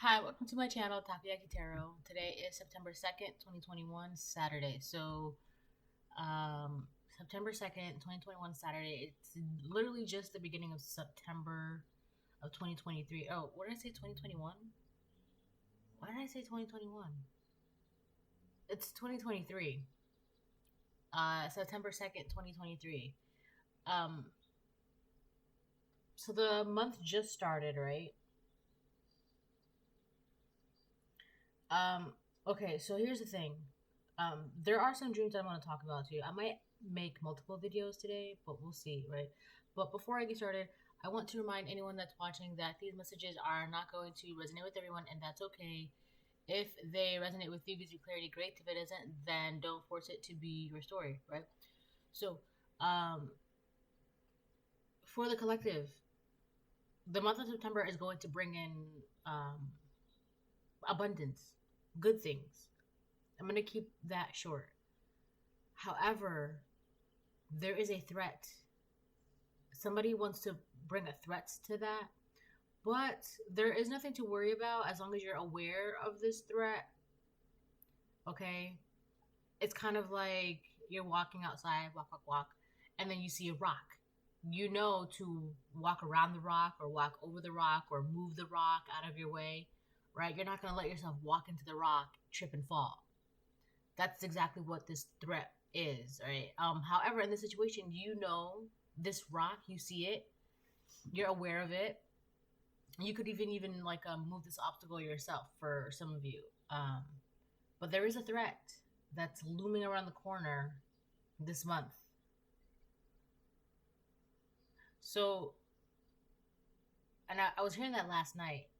Hi, welcome to my channel, Takoyaki Tarot. Today is September 2nd, 2021, Saturday. September 2nd, 2021, Saturday. It's literally just the beginning of September of 2023. Oh, what did I say, 2021? Why did I say 2021? It's 2023. September 2nd, 2023. Um, so the month just started, right? Okay, so here's the thing. There are some dreams I want to talk about too. I might make multiple videos today, but we'll see, right? But before I get started, I want to remind anyone that's watching that these messages are not going to resonate with everyone, and that's okay. If they resonate with you, gives you clarity, great. If it doesn't, then don't force it to be your story, right? So, for the collective, the month of September is going to bring in abundance, good things. I'm going to keep that short. However, there is a threat. Somebody wants to bring a threat to that, but there is nothing to worry about as long as you're aware of this threat. Okay? It's kind of like you're walking outside, walk, and then you see a rock. You know to walk around the rock or walk over the rock or move the rock out of your way, right? You're not going to let yourself walk into the rock, trip and fall. That's exactly what this threat is, right? However, in this situation, you know this rock, you see it, you're aware of it. You could even like move this obstacle yourself for some of you. But there is a threat that's looming around the corner this month. So, and I was hearing that last night,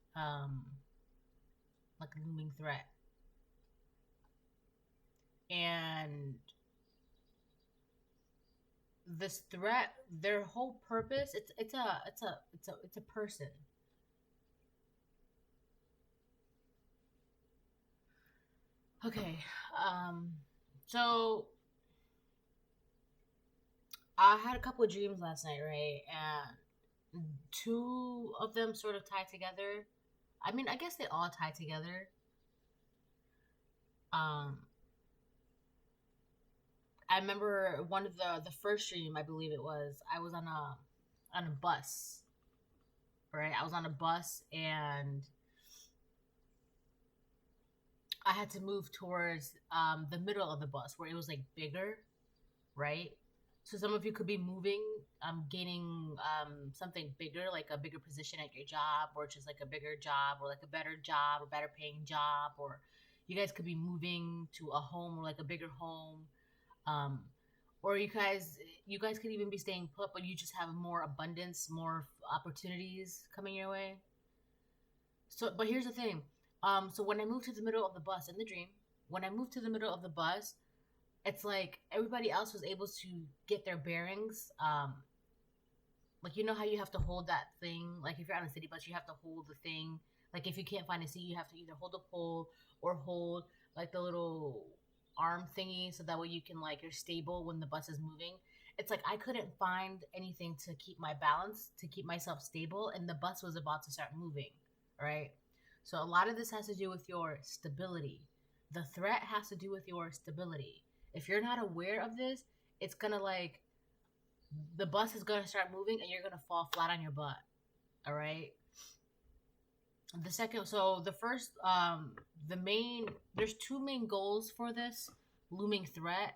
like a looming threat. And this threat, their whole purpose, it's a person. Okay, so I had a couple of dreams last night, right? And two of them sort of tied together. I mean, I guess they all tie together. I remember one of the first dream, I believe it was, I was on a bus, right? I was on a bus and I had to move towards the middle of the bus where it was like bigger, right? So some of you could be moving, gaining something bigger, like a bigger position at your job, or just like a bigger job, or like a better job, or better paying job, or you guys could be moving to a home or like a bigger home, or you guys could even be staying put, but you just have more abundance, more opportunities coming your way. So, but here's the thing. So when I moved to the middle of the bus in the dream, when I moved to the middle of the bus, it's like everybody else was able to get their bearings. Like, you know how you have to hold that thing? Like, if you're on a city bus, you have to hold the thing. Like, if you can't find a seat, you have to either hold the pole or hold, like, the little arm thingy so that way you can, like, you're stable when the bus is moving. It's like I couldn't find anything to keep my balance, to keep myself stable, and the bus was about to start moving, right? So a lot of this has to do with your stability. The threat has to do with your stability. If you're not aware of this, it's gonna like the bus is gonna start moving and you're gonna fall flat on your butt. All right. The second, so the first, there's two main goals for this looming threat.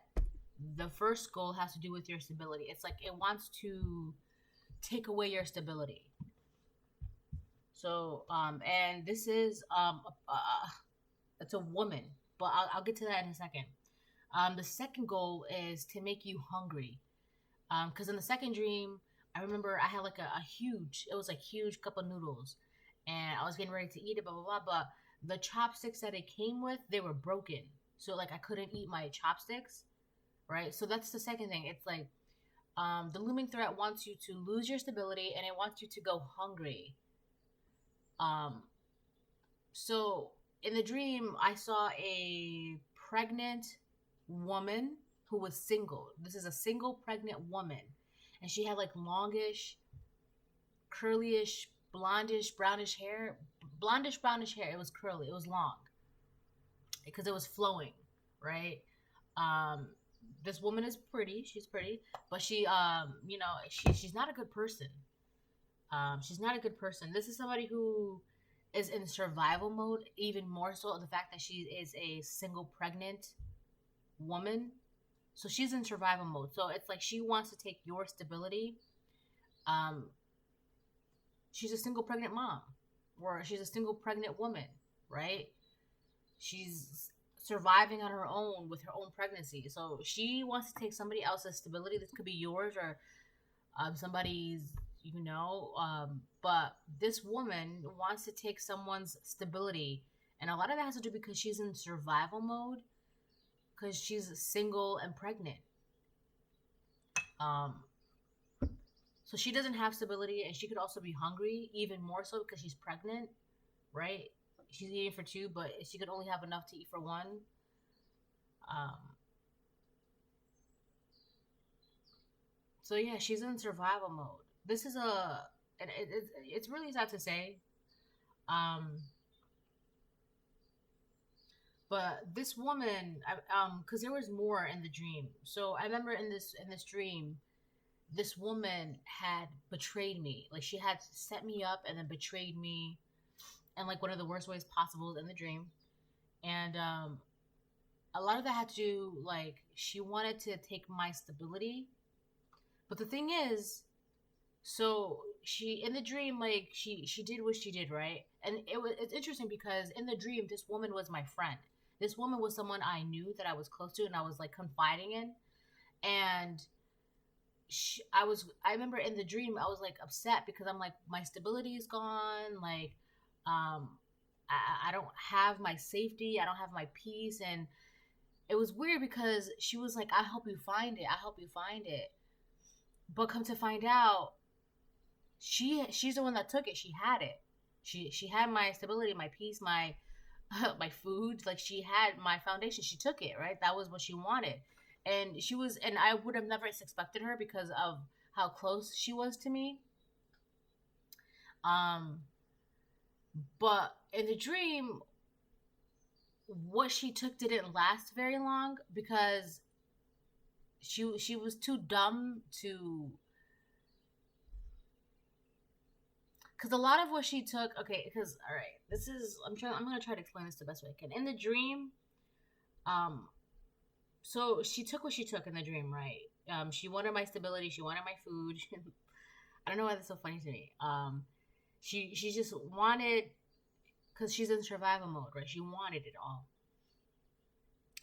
The first goal has to do with your stability. It's like it wants to take away your stability. So, and this is it's a woman, but I'll get to that in a second. The second goal is to make you hungry. Because in the second dream, I remember I had like a huge, it was like huge cup of noodles, and I was getting ready to eat it, blah blah blah. But the chopsticks that it came with, they were broken, so like I couldn't eat my chopsticks, right? So that's the second thing. It's like the looming threat wants you to lose your stability, and it wants you to go hungry. So in the dream, I saw a pregnant woman who was single. This is a single pregnant woman. And she had like longish, curlyish, blondish, brownish hair, blondish brownish hair. It was curly. It was long because it was flowing, right? Um, this woman is pretty. She's pretty, but she's not a good person. She's not a good person. This is somebody who is in survival mode, even more so the fact that she is a single pregnant woman. So she's in survival mode. So it's like she wants to take your stability. Um, she's a single pregnant mom, or she's a single pregnant woman, right? She's surviving on her own with her own pregnancy. So she wants to take somebody else's stability. This could be yours or somebody's, but this woman wants to take someone's stability. And a lot of that has to do because she's in survival mode because she's single and pregnant. So she doesn't have stability, and she could also be hungry, even more so because she's pregnant, right? She's eating for two, but she could only have enough to eat for one. So yeah, she's in survival mode. This is it's really sad to say, um, but this woman, because there was more in the dream. So I remember in this dream, this woman had betrayed me. Like she had set me up and then betrayed me in like one of the worst ways possible in the dream. And a lot of that had to do, like, she wanted to take my stability. But the thing is, so she in the dream, like she did what she did, right? And it's interesting because in the dream, this woman was my friend. This woman was someone I knew that I was close to and I was like confiding in. And I remember in the dream I was like upset because I'm like, my stability is gone, like I don't have my safety, I don't have my peace. And it was weird because she was like, I help you find it. But come to find out, she's the one that took it. She had it. She had my stability, my peace, my my food. Like she had my foundation. She took it, right? That was what she wanted. And I would have never suspected her because of how close she was to me. But in the dream, what she took didn't last very long because she was too dumb to. Because a lot of what she took, okay, because all right, I'm gonna try to explain this the best way I can. In the dream, so she took what she took in the dream, right? She wanted my stability, she wanted my food. I don't know why that's so funny to me. She just wanted, because she's in survival mode, right? She wanted it all,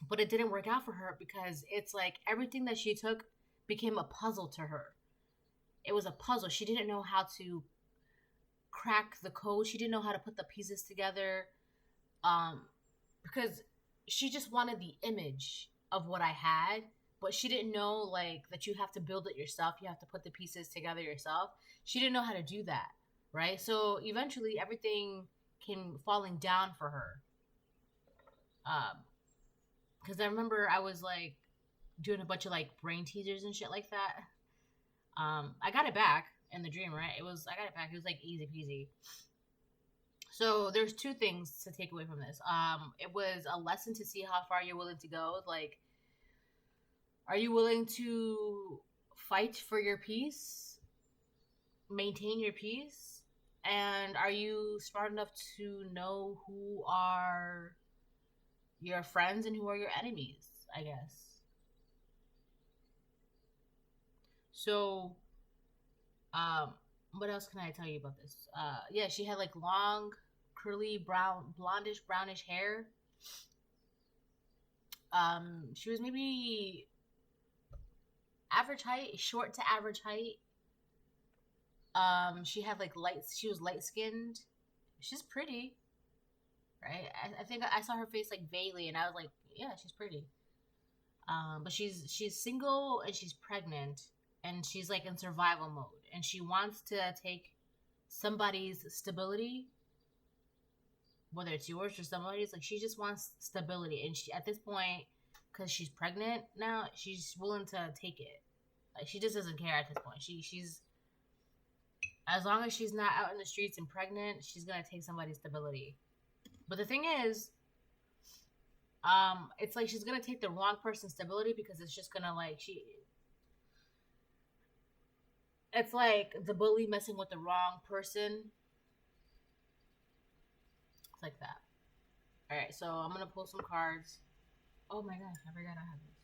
but it didn't work out for her because it's like everything that she took became a puzzle to her. It was a puzzle. She didn't know how to crack the code. She didn't know how to put the pieces together, because she just wanted the image of what I had, but she didn't know like that you have to build it yourself. You have to put the pieces together yourself. She didn't know how to do that, right? So eventually everything came falling down for her. Because I remember I was like doing a bunch of like brain teasers and shit like that. I got it back in the dream, right? I got it back. It was like easy peasy. So there's two things to take away from this. It was a lesson to see how far you're willing to go. Like, are you willing to fight for your peace, maintain your peace, and are you smart enough to know who are your friends and who are your enemies, I guess. So, what else can I tell you about this? Yeah, she had like long, curly, blondish, brownish hair. She was maybe average height, short to average height. She was light skinned. She's pretty, right? I think I saw her face like vaguely, and I was like, yeah, she's pretty. But she's single and she's pregnant, and she's like in survival mode, and she wants to take somebody's stability, whether it's yours or somebody's. Like she just wants stability, and she at this point, because she's pregnant now, she's willing to take it. Like she just doesn't care at this point. As long as she's not out in the streets and pregnant, she's gonna take somebody's stability. But the thing is, it's like she's gonna take the wrong person's stability because it's just gonna like it's like the bully messing with the wrong person. It's like that. All right, so I'm gonna pull some cards. Oh my gosh, I forgot I have this.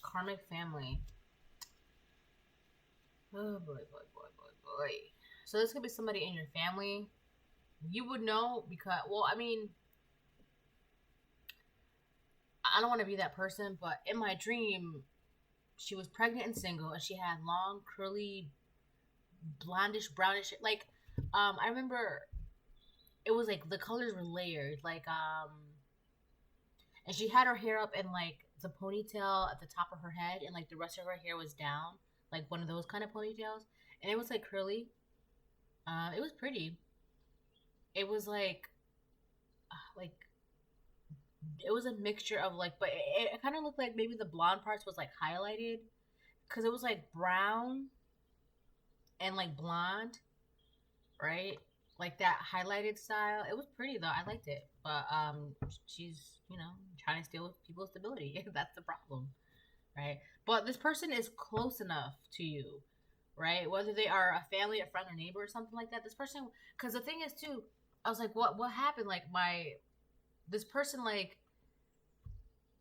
Karmic family. Oh boy, boy, boy, boy, boy. So this could be somebody in your family. You would know because, well, I mean, I don't want to be that person, but in my dream, she was pregnant and single, and she had long, curly, blondish, brownish, like, I remember it was like the colors were layered, like, and she had her hair up in like the ponytail at the top of her head, and like the rest of her hair was down, like one of those kind of ponytails, and it was like curly. It was pretty. It was like it was a mixture of like, but it kind of looked like maybe the blonde parts was like highlighted because it was like brown and like blonde, right? Like that highlighted style. It was pretty though. I liked it, but she's trying to steal people's stability. That's the problem, right? But this person is close enough to you, right? Whether they are a family, a friend, or neighbor, or something like that. This person, because the thing is too, I was like, what happened? Like this person, like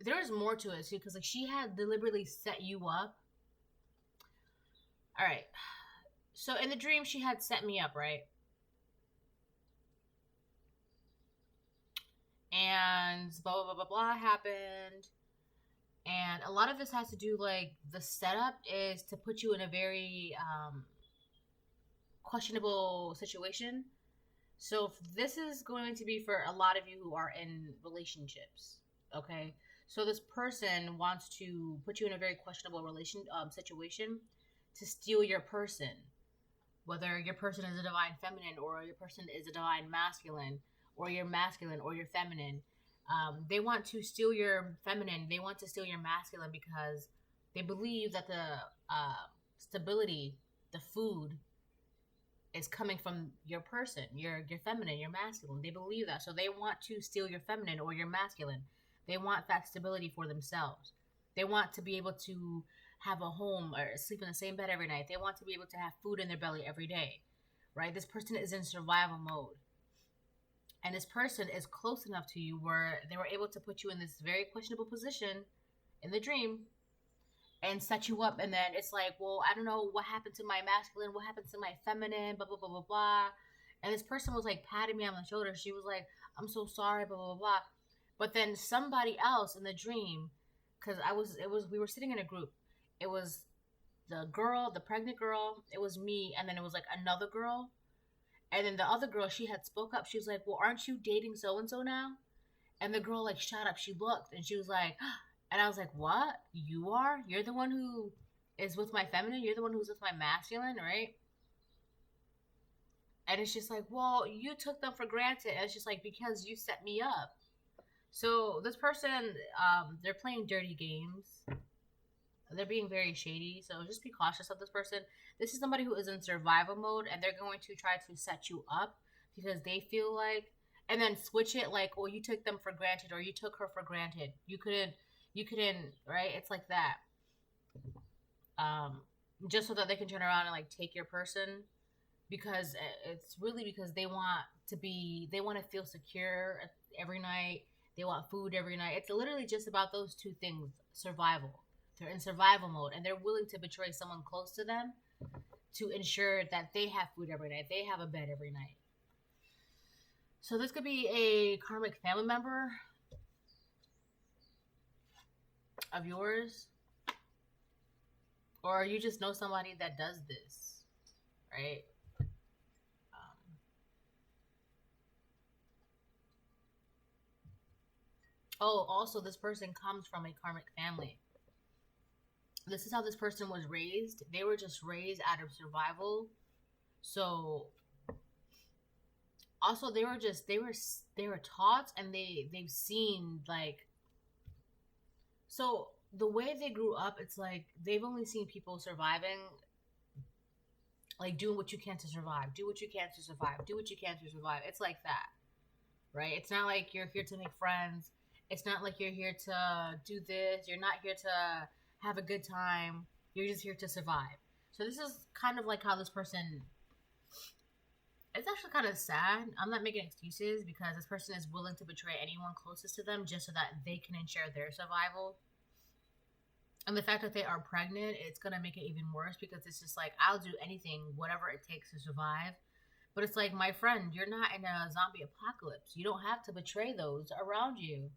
there was more to it too, because like she had deliberately set you up. All right. So in the dream, she had set me up, right? And blah blah blah blah blah happened. And a lot of this has to do like the setup is to put you in a very questionable situation. So this is going to be for a lot of you who are in relationships. Okay, so this person wants to put you in a very questionable situation to steal your person, whether your person is a divine feminine or your person is a divine masculine, or you're masculine or you're feminine. They want to steal your feminine. They want to steal your masculine because they believe that the stability, the food, is coming from your person, your feminine, your masculine. They believe that, so they want to steal your feminine or your masculine. They want that stability for themselves. They want to be able to have a home or sleep in the same bed every night. They want to be able to have food in their belly every day, right? This person is in survival mode. And this person is close enough to you where they were able to put you in this very questionable position in the dream and set you up. And then it's like, well, I don't know what happened to my masculine, what happened to my feminine, blah, blah, blah, blah, blah. And this person was like patting me on the shoulder. She was like, I'm so sorry, blah, blah, blah, blah. But then somebody else in the dream, because we were sitting in a group. It was the girl, the pregnant girl, it was me, and then it was like another girl. And then the other girl, she had spoke up. She was like, well, aren't you dating so-and-so now? And the girl like shut up. She looked and she was like, and I was like, what? You are? You're the one who is with my feminine? You're the one who's with my masculine, right? And it's just like, well, you took them for granted. And it's just like, because you set me up. So this person, they're playing dirty games. They're being very shady. So just be cautious of this person. This is somebody who is in survival mode, and they're going to try to set you up because they feel like, and then switch it like, well, you took them for granted, or you took her for granted. You couldn't, right? It's like that. Just so that they can turn around and like take your person, because it's really because they want to feel secure every night. They want food every night. It's literally just about those two things: survival. They're in survival mode, and they're willing to betray someone close to them to ensure that they have food every night, they have a bed every night. So this could be a karmic family member of yours, or you just know somebody that does this, right? Oh, also, this person comes from a karmic family. This is how this person was raised. They were just raised out of survival. So also they were taught, and they've seen, like, so the way they grew up, it's like they've only seen people surviving, like doing what you can to survive, do what you can to survive, do what you can to survive. It's like that, right? It's not like you're here to make friends. It's not like you're here to do this. You're not here to have a good time. You're just here to survive. So this is kind of like how this person. It's actually kind of sad. I'm not making excuses, because this person is willing to betray anyone closest to them just so that they can ensure their survival. And the fact that they are pregnant, it's going to make it even worse, because it's just like, I'll do anything, whatever it takes to survive. But it's like, my friend, you're not in a zombie apocalypse. You don't have to betray those around you,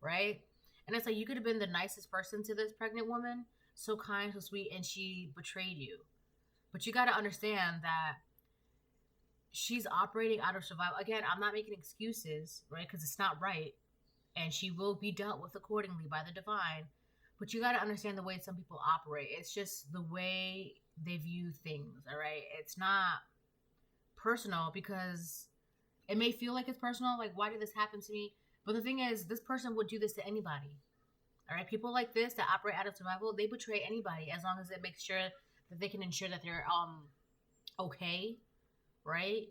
right? And it's like, you could have been the nicest person to this pregnant woman, so kind, so sweet, and she betrayed you. But you got to understand that she's operating out of survival. Again, I'm not making excuses, right? Because it's not right. And she will be dealt with accordingly by the divine. But you got to understand the way some people operate. It's just the way they view things, all right? It's not personal, because it may feel like it's personal. Like, why did this happen to me? But the thing is, this person would do this to anybody, all right? People like this that operate out of survival, they betray anybody as long as it makes sure that they can ensure that they're okay, right?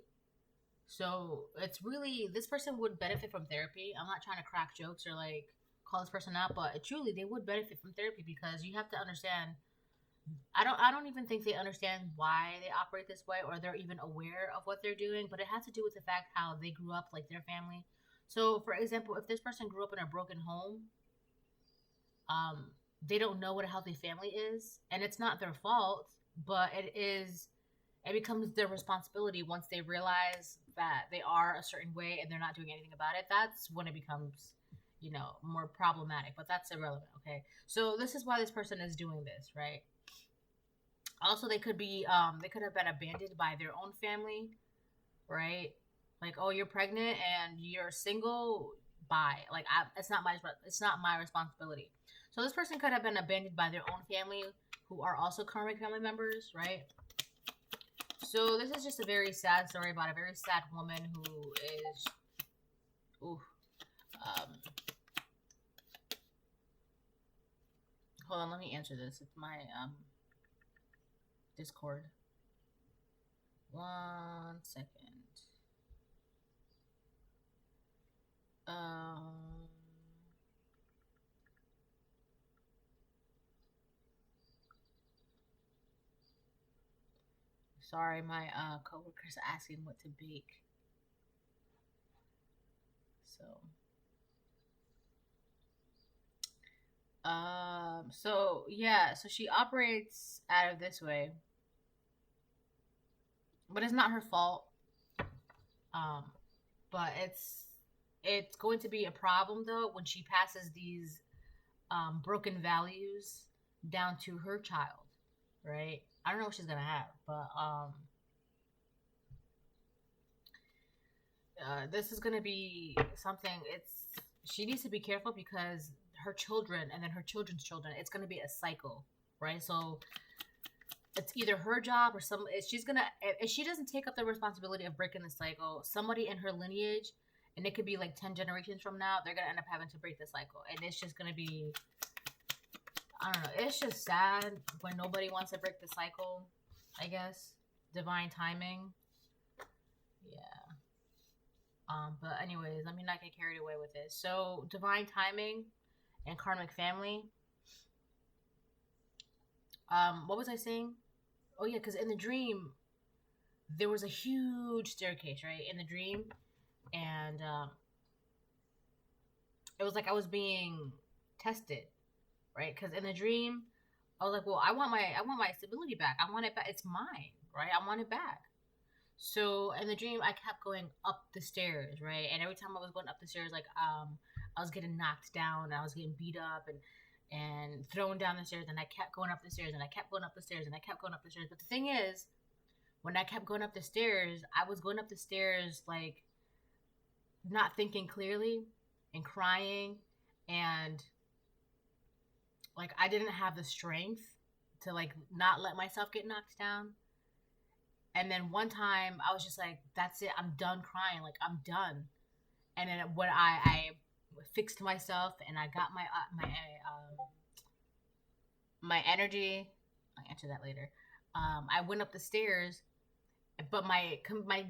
So it's really, this person would benefit from therapy. I'm not trying to crack jokes or like call this person out, but truly they would benefit from therapy, because you have to understand, I don't even think they understand why they operate this way, or they're even aware of what they're doing, but it has to do with the fact how they grew up, like their family. So for example, if this person grew up in a broken home, they don't know what a healthy family is, and it's not their fault, but it becomes their responsibility once they realize that they are a certain way and they're not doing anything about it. That's when it becomes, more problematic, but that's irrelevant. Okay. So this is why this person is doing this, right? Also, they could have been abandoned by their own family, right? Like, oh, you're pregnant and you're single. Bye. Like, it's not my responsibility. So this person could have been abandoned by their own family, who are also karmic family members, right? So this is just a very sad story about a very sad woman who is, hold on, let me answer this. It's my Discord. 1 second. Sorry, my coworker's asking what to bake. So she operates out of this way, but it's not her fault. But it's going to be a problem though when she passes these broken values down to her child, right? I don't know what she's gonna have, but this is gonna be something. She needs to be careful, because her children and then her children's children, it's gonna be a cycle, right? So it's either her job or if she doesn't take up the responsibility of breaking the cycle, somebody in her lineage, and it could be like 10 generations from now, they're gonna end up having to break the cycle, and it's just gonna be, I don't know. It's just sad when nobody wants to break the cycle, I guess. Divine timing. Yeah. But anyways, let me not get carried away with this. So, divine timing and karmic family. What was I saying? Oh yeah, because in the dream, there was a huge staircase, right? In the dream. And it was like I was being tested, right? Because in the dream, I was like, well, I want my stability back. I want it back. It's mine, right? I want it back. So in the dream, I kept going up the stairs, right? And every time I was going up the stairs, like I was getting knocked down, and I was getting beat up and thrown down the stairs, and I kept going up the stairs, and I kept going up the stairs, and I kept going up the stairs. But the thing is, when I kept going up the stairs, I was going up the stairs like not thinking clearly and crying And like I didn't have the strength to like not let myself get knocked down. And then one time I was just like, that's it, I'm done crying, like I'm done. And then when I fixed myself and I got my energy, I'll answer that later. I went up the stairs, but my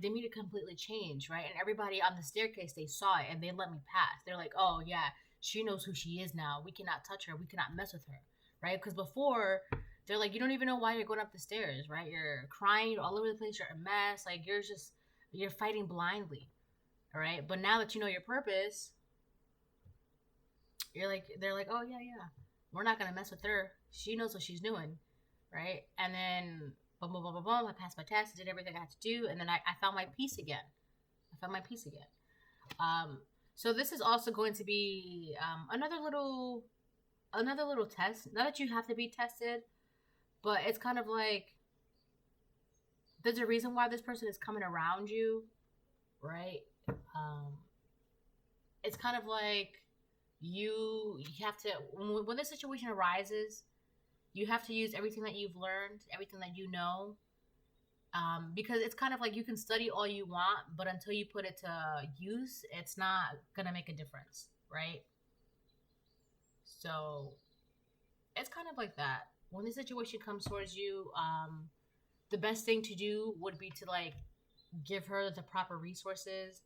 demeanor completely changed, right? And everybody on the staircase, they saw it and they let me pass. They're like, oh yeah, she knows who she is now. We cannot touch her. We cannot mess with her, right? Because before, they're like, you don't even know why you're going up the stairs, right? You're crying, you're all over the place, you're a mess, like you're fighting blindly, all right? But now that you know your purpose, they're like, oh yeah, we're not gonna mess with her. She knows what she's doing, right? And then boom, boom, boom, boom, boom. I passed my test, did everything I had to do, and then I found my peace again. So this is also going to be another little test. Not that you have to be tested, but it's kind of like there's a reason why this person is coming around you, right? It's kind of like you have to, when this situation arises, you have to use everything that you've learned, everything that you know, because it's kind of like you can study all you want, but until you put it to use, it's not gonna make a difference, right? So it's kind of like that. When the situation comes towards you, the best thing to do would be to like give her the proper resources.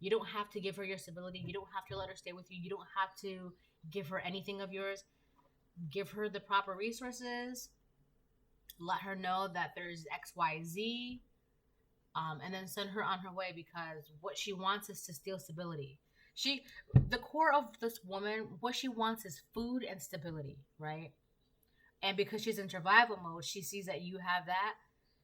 You don't have to give her your stability. You don't have to let her stay with you. You don't have to give her anything of yours. Give her the proper resources. Let her know that there's XYZ, and then send her on her way, because what she wants is to steal stability. The core of this woman, what she wants is food and stability, right? And because she's in survival mode, she sees that you have that,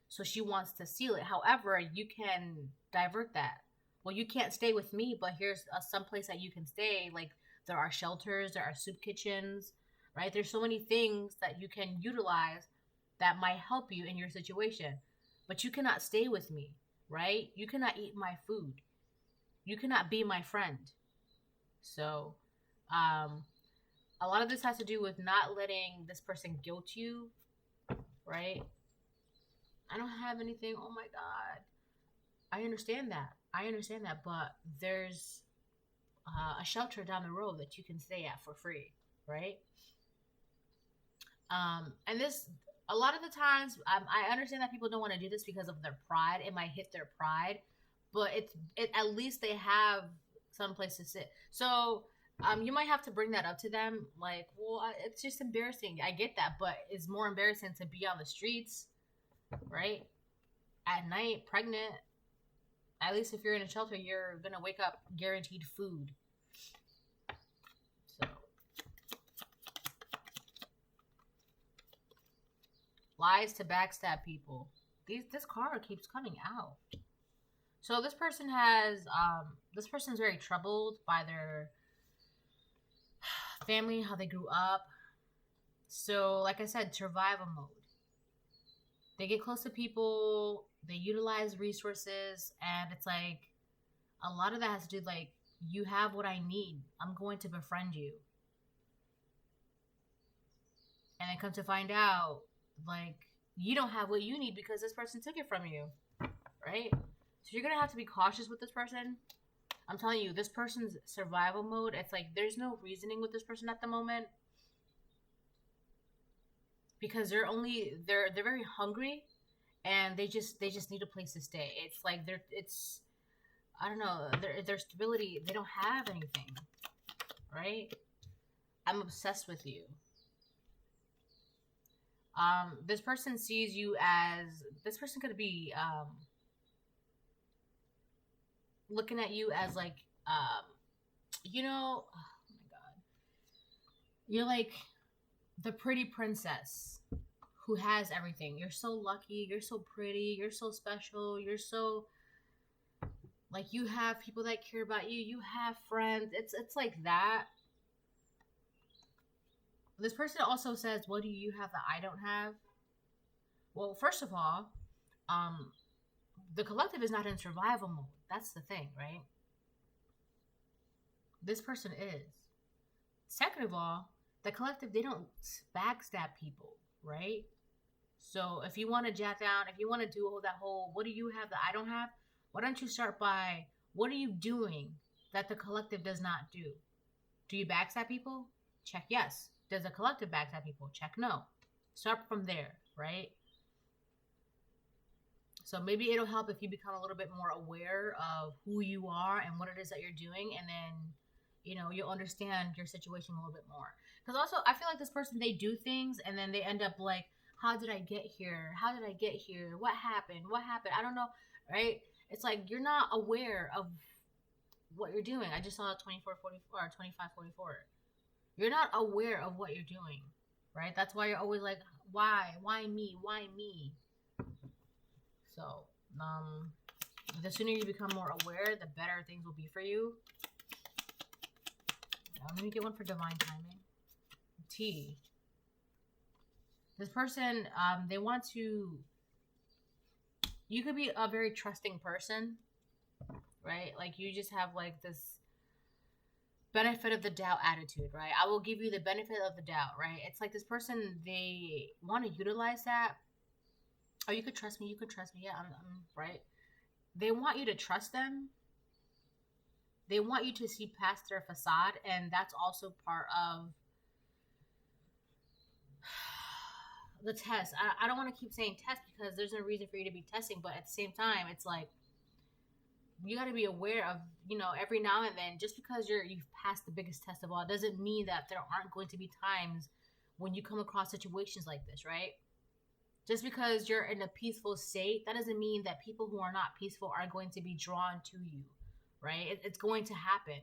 so she wants to steal it. However, you can divert that. Well, you can't stay with me, but here's some place that you can stay. Like there are shelters, there are soup kitchens, right? There's so many things that you can utilize that might help you in your situation. But you cannot stay with me, right? You cannot eat my food. You cannot be my friend. So, a lot of this has to do with not letting this person guilt you, right? I don't have anything. Oh my God. I understand that, but there's a shelter down the road that you can stay at for free, right? And this, a lot of the times, I understand that people don't want to do this because of their pride. It might hit their pride, but at least they have some place to sit. So, you might have to bring that up to them. Like, well, it's just embarrassing. I get that, but it's more embarrassing to be on the streets, right? At night, pregnant. At least if you're in a shelter, you're going to wake up guaranteed food. So, lies to backstab people. This card keeps coming out. So this person's very troubled by their family, how they grew up. So, like I said, survival mode. They get close to people, they utilize resources, and it's like a lot of that has to do like, you have what I need. I'm going to befriend you. And then come to find out, like, you don't have what you need because this person took it from you, right? So you're going to have to be cautious with this person. I'm telling you, this person's survival mode, it's like there's no reasoning with this person at the moment. Because they're very hungry, and they just need a place to stay. It's like I don't know, their stability, they don't have anything, right? I'm obsessed with you. This person sees you as, this person could be looking at you as like you know, oh my God, you're like the pretty princess who has everything. You're so lucky, you're so pretty, you're so special, you're so, like, you have people that care about you, you have friends. It's like that. This person also says, what do you have that I don't have? Well, first of all, the collective is not in survival mode. That's the thing, right? This person is. Second of all, the collective, they don't backstab people, right? So if you want to jot down, if you want to do all that whole, what do you have that I don't have? Why don't you start by, what are you doing that the collective does not do? Do you backstab people? Check yes. Does the collective backstab people? Check no. Start from there, right? So maybe it'll help if you become a little bit more aware of who you are and what it is that you're doing, and then, you know, you'll understand your situation a little bit more. Because also, I feel like this person, they do things and then they end up like, how did I get here? How did I get here? What happened? What happened? I don't know, right? It's like you're not aware of what you're doing. I just saw 2444 or 2544. You're not aware of what you're doing, right? That's why you're always like, why? Why me? Why me? So, the sooner you become more aware, the better things will be for you. Let me get one for divine timing. T. This person, they want to, you could be a very trusting person, right? Like you just have like this benefit of the doubt attitude, right? I will give you the benefit of the doubt, right? It's like this person, they want to utilize that. Oh, you could trust me. You could trust me. Yeah, I'm right. They want you to trust them. They want you to see past their facade, and that's also part of the test. I don't want to keep saying test because there's no reason for you to be testing, but at the same time, it's like you got to be aware of, you know, every now and then, just because you've passed the biggest test of all doesn't mean that there aren't going to be times when you come across situations like this, right? Just because you're in a peaceful state, that doesn't mean that people who are not peaceful are going to be drawn to you, right? It's going to happen,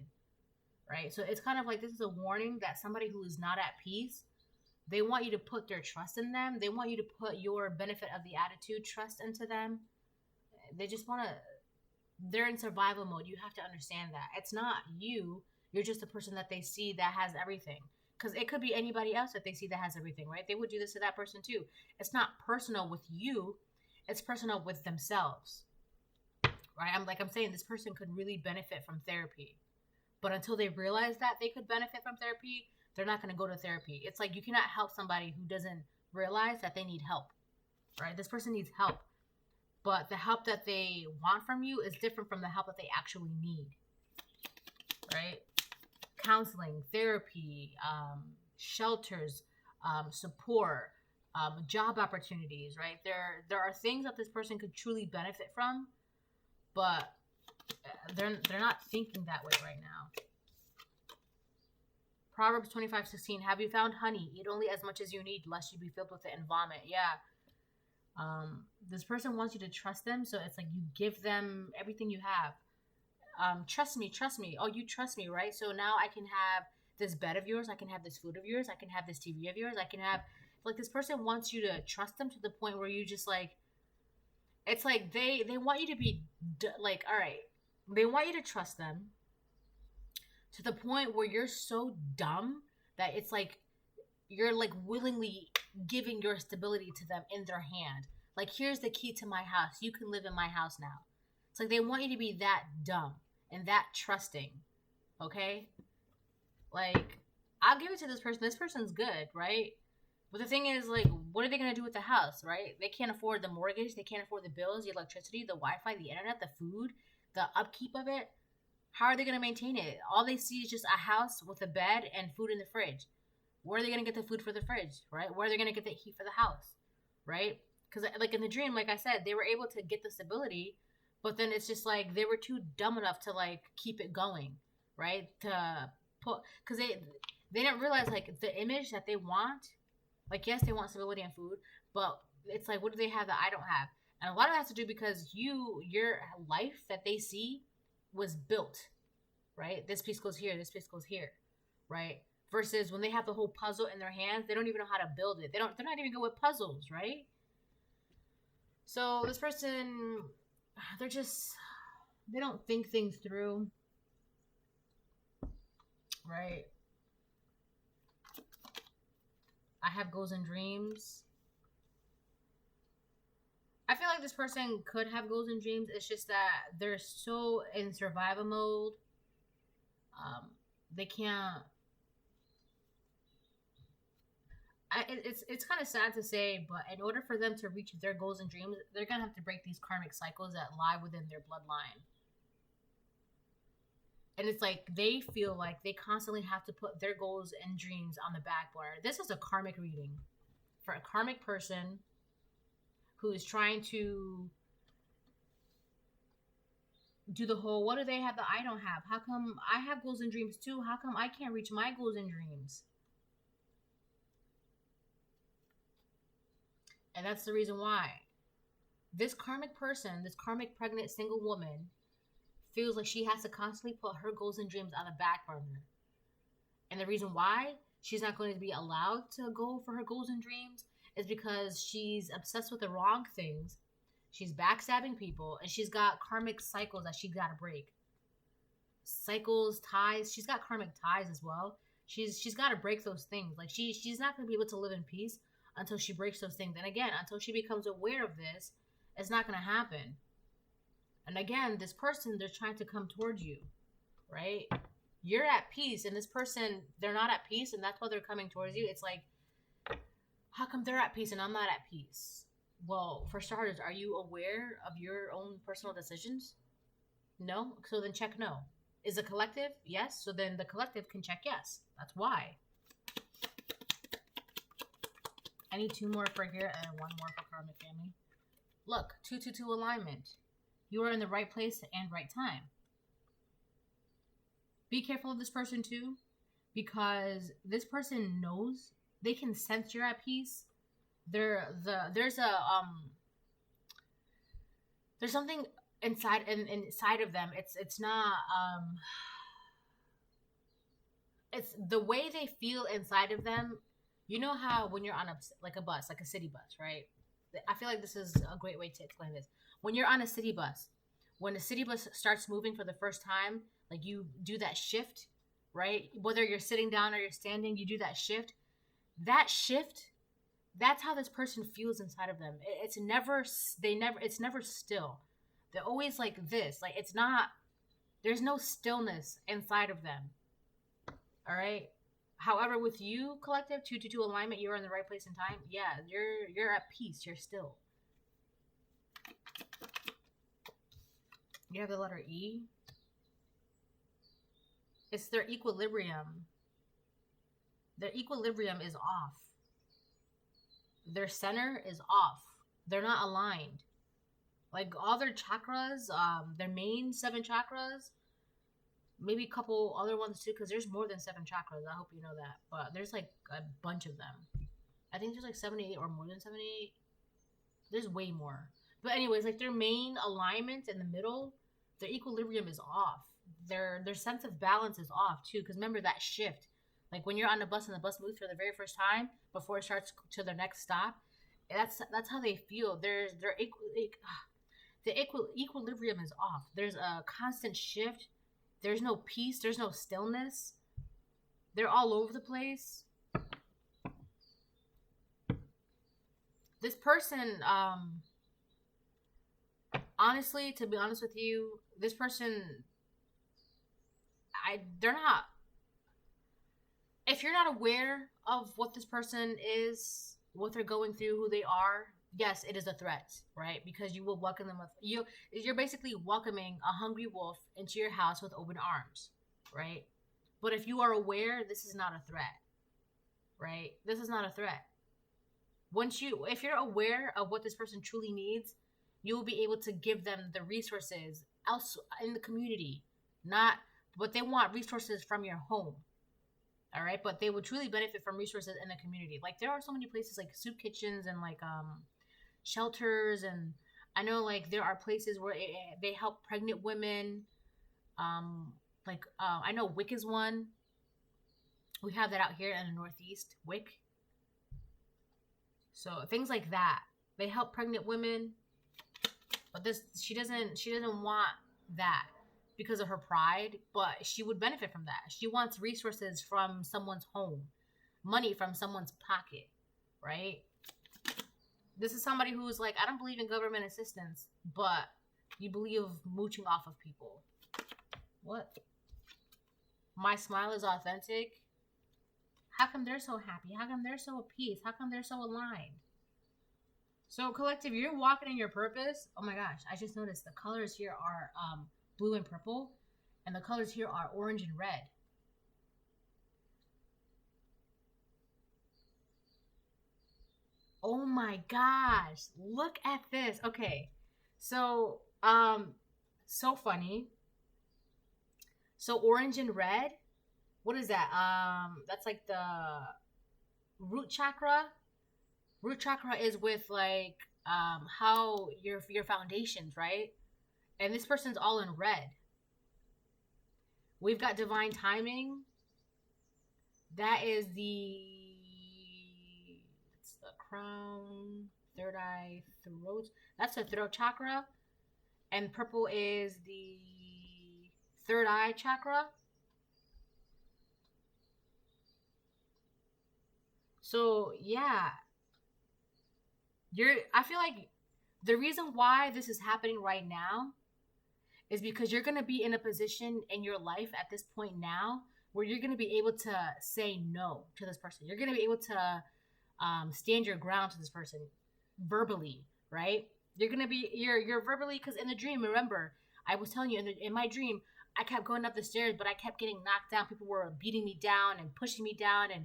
right? So it's kind of like this is a warning that somebody who is not at peace, they want you to put their trust in them. They want you to put your benefit of the attitude trust into them. They just want to, they're in survival mode. You have to understand that. It's not you. You're just a person that they see that has everything. Because it could be anybody else that they see that has everything, right? They would do this to that person too. It's not personal with you. It's personal with themselves, right? I'm saying this person could really benefit from therapy. But until they realize that they could benefit from therapy, they're not going to go to therapy. It's like you cannot help somebody who doesn't realize that they need help, right? This person needs help. But the help that they want from you is different from the help that they actually need, right? Counseling, therapy, shelters, support, job opportunities, right? There are things that this person could truly benefit from, but they're not thinking that way right now. Proverbs 25:16. Have you found honey? Eat only as much as you need, lest you be filled with it and vomit. Yeah. This person wants you to trust them, so it's like you give them everything you have. Trust me. Oh, you trust me, right? So now I can have this bed of yours. I can have this food of yours. I can have this TV of yours. I can have, like, this person wants you to trust them to the point where you just like, it's like they want you to be like, all right, they want you to trust them to the point where you're so dumb that it's like, you're like willingly giving your stability to them in their hand. Like, here's the key to my house. You can live in my house now. It's like they want you to be that dumb and that trusting, okay? Like, I'll give it to this person. This person's good, right? But the thing is, like, what are they going to do with the house, right? They can't afford the mortgage. They can't afford the bills, the electricity, the Wi-Fi, the internet, the food, the upkeep of it. How are they going to maintain it? All they see is just a house with a bed and food in the fridge. Where are they going to get the food for the fridge, right? Where are they going to get the heat for the house, right? Because, like, in the dream, like I said, they were able to get the stability, but then it's just like they were too dumb enough to, like, keep it going, right? To put, because they didn't realize, like, the image that they want, like, yes, they want stability and food, but it's like, what do they have that I don't have? And a lot of that has to do because your life that they see was built, right? This piece goes here, this piece goes here, right? Versus when they have the whole puzzle in their hands, they don't even know how to build it. They're not even good with puzzles, right? So this person, they don't think things through, right? I have goals and dreams. I feel like this person could have goals and dreams. It's just that they're so in survival mode. They can't It's kind of sad to say, but in order for them to reach their goals and dreams, they're gonna have to break these karmic cycles that lie within their bloodline. And it's like they feel like they constantly have to put their goals and dreams on the back burner. This is a karmic reading for a karmic person who is trying to do the whole, what do they have that I don't have? How come I have goals and dreams too? How come I can't reach my goals and dreams? And that's the reason why this karmic person, this karmic pregnant single woman, feels like she has to constantly put her goals and dreams on the back burner. And the reason why she's not going to be allowed to go for her goals and dreams is because she's obsessed with the wrong things. She's backstabbing people, and she's got karmic cycles that she's got to break. Cycles, ties. She's got karmic ties as well. She's got to break those things. Like she's not going to be able to live in peace until she breaks those things. And again, until she becomes aware of this, it's not going to happen. And again, this person, they're trying to come towards you, right? You're at peace, and this person, they're not at peace, and that's why they're coming towards you. It's like, how come they're at peace and I'm not at peace? Well, for starters, are you aware of your own personal decisions? No? So then check no. Is it collective? Yes. So then the collective can check yes. That's why. I need 2 more for here and 1 more for karmic family. Look, 2-2-2 alignment. You are in the right place and right time. Be careful of this person too, because this person knows, they can sense you're at peace. There's something inside of them. It's not it's the way they feel inside of them. You know how when you're on a bus, like a city bus, right? I feel like this is a great way to explain this. When you're on a city bus, when the city bus starts moving for the first time, like you do that shift, right? Whether you're sitting down or you're standing, you do that shift. That shift, that's how this person feels inside of them. It's never still. They're always like this. Like it's not, there's no stillness inside of them. All right. However, with you, collective 2-2 alignment, you're in the right place and time. Yeah, you're at peace. You're still. You have the letter E. It's their equilibrium. Their equilibrium is off. Their center is off. They're not aligned. Like all their chakras, their main 7 chakras, maybe a couple other ones too, because there's more than 7 chakras. I hope you know that. But there's like a bunch of them. I think there's like 78 or more than 78. There's way more. But anyways, like their main alignment in the middle, their equilibrium is off. Their sense of balance is off too. Because remember that shift. Like when you're on the bus and the bus moves for the very first time before it starts to their next stop, that's how they feel. The equilibrium is off. There's a constant shift. There's no peace. There's no stillness. They're all over the place. This person, honestly, to be honest with you, this person, they're not, if you're not aware of what this person is, what they're going through, who they are, yes, it is a threat, right? Because you will welcome them with, you're basically welcoming a hungry wolf into your house with open arms, right? But if you are aware, this is not a threat, right? This is not a threat. If you're aware of what this person truly needs, you will be able to give them the resources else in the community, but they want resources from your home. All right, but they would truly benefit from resources in the community. Like there are so many places like soup kitchens and like shelters, and I know like there are places where they help pregnant women. I know WIC is one. We have that out here in the Northeast, WIC. So things like that, they help pregnant women. But she doesn't want that because of her pride, but she would benefit from that. She wants resources from someone's home, money from someone's pocket, right? This is somebody who's like, I don't believe in government assistance, but you believe mooching off of people. What? My smile is authentic. How come they're so happy? How come they're so at peace? How come they're so aligned? So collective, you're walking in your purpose. Oh my gosh, I just noticed the colors here are blue and purple, and the colors here are orange and red. Oh my gosh, look at this. Okay. So, so funny. So orange and red, what is that? That's like the root chakra. Root chakra is with like how your foundations, right? And this person's all in red. We've got divine timing. That is it's the crown, third eye, throat. That's the throat chakra. And purple is the third eye chakra. So yeah, I feel like the reason why this is happening right now is because you're going to be in a position in your life at this point now where you're going to be able to say no to this person. You're going to be able to stand your ground to this person verbally, right? You're going to be, you're verbally, because in the dream, remember, I was telling you in my dream, I kept going up the stairs, but I kept getting knocked down. People were beating me down and pushing me down and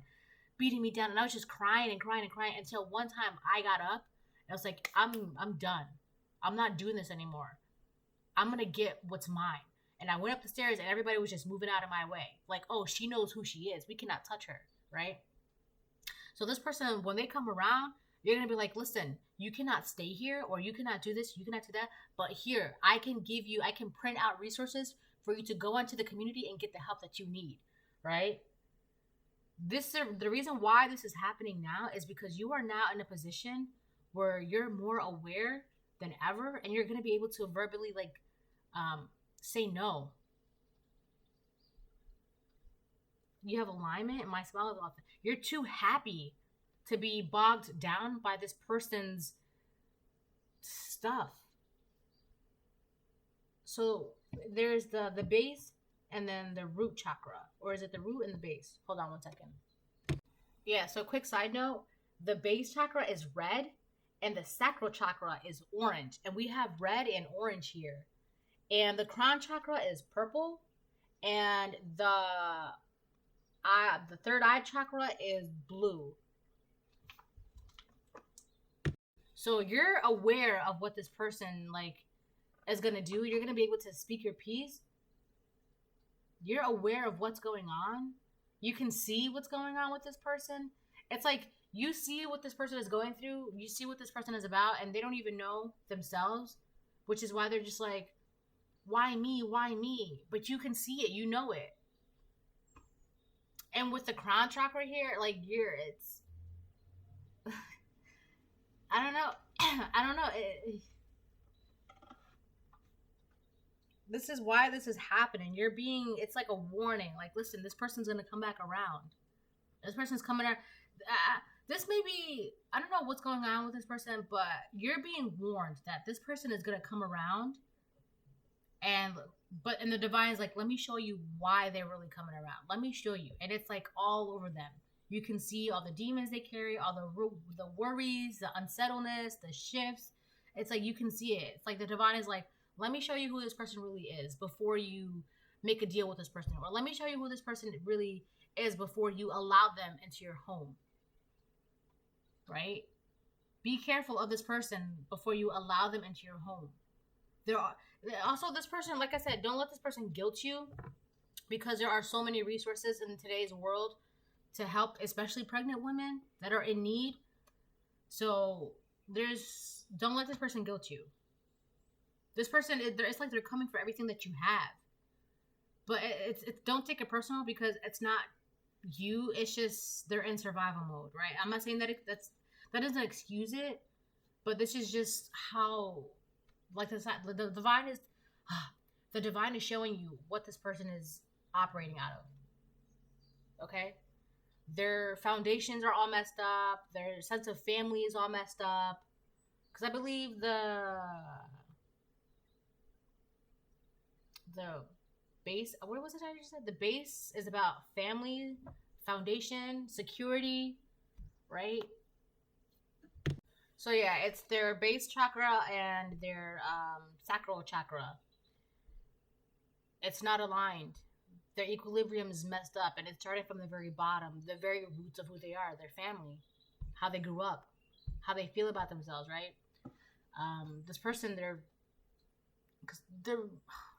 beating me down. And I was just crying and crying and crying until one time I got up and I was like, I'm done. I'm not doing this anymore. I'm going to get what's mine. And I went up the stairs and everybody was just moving out of my way. Like, oh, she knows who she is. We cannot touch her, right? So this person, when they come around, you're going to be like, listen, you cannot stay here, or you cannot do this, you cannot do that. But here, I can print out resources for you to go into the community and get the help that you need, right? The reason why this is happening now is because you are now in a position where you're more aware than ever, and you're going to be able to verbally say no. You have alignment, and my smile is off. You're too happy to be bogged down by this person's stuff. So there's the base and then the root chakra, or is it the root and the base? Hold on one second. Yeah, so quick side note, the base chakra is red and the sacral chakra is orange, and we have red and orange here. And the crown chakra is purple, and the third eye chakra is blue. So you're aware of what this person is gonna do. You're gonna be able to speak your piece. You're aware of what's going on. You can see what's going on with this person. It's like you see what this person is going through. You see what this person is about, and they don't even know themselves, which is why they're just like, why me? Why me? But you can see it. You know it. And with the crown chakra here, it's I don't know. I don't know. This is why this is happening. It's like a warning. Like, listen, this person's going to come back around. This person's coming out. This may be, I don't know what's going on with this person, but you're being warned that this person is going to come around. And the divine is like, let me show you why they're really coming around. Let me show you. And it's like all over them. You can see all the demons they carry, all the worries, the unsettledness, the shifts. It's like you can see it. It's like the divine is like, let me show you who this person really is before you make a deal with this person. Or let me show you who this person really is before you allow them into your home. Right? Be careful of this person before you allow them into your home. Also, this person, like I said, don't let this person guilt you, because there are so many resources in today's world to help, especially pregnant women that are in need. So don't let this person guilt you. This person, it's like they're coming for everything that you have. But it's don't take it personal, because it's not you. It's just they're in survival mode, right? I'm not saying that that doesn't excuse it, but this is just how, the divine is, the divine is showing you what this person is operating out of. Okay? Their foundations are all messed up. Their sense of family is all messed up. Because I believe the base, what was it I just said? The base is about family, foundation, security, right? So yeah, it's their base chakra and their sacral chakra. It's not aligned. Their equilibrium is messed up, and it's starting from the very bottom, the very roots of who they are, their family, how they grew up, how they feel about themselves, right? This person, their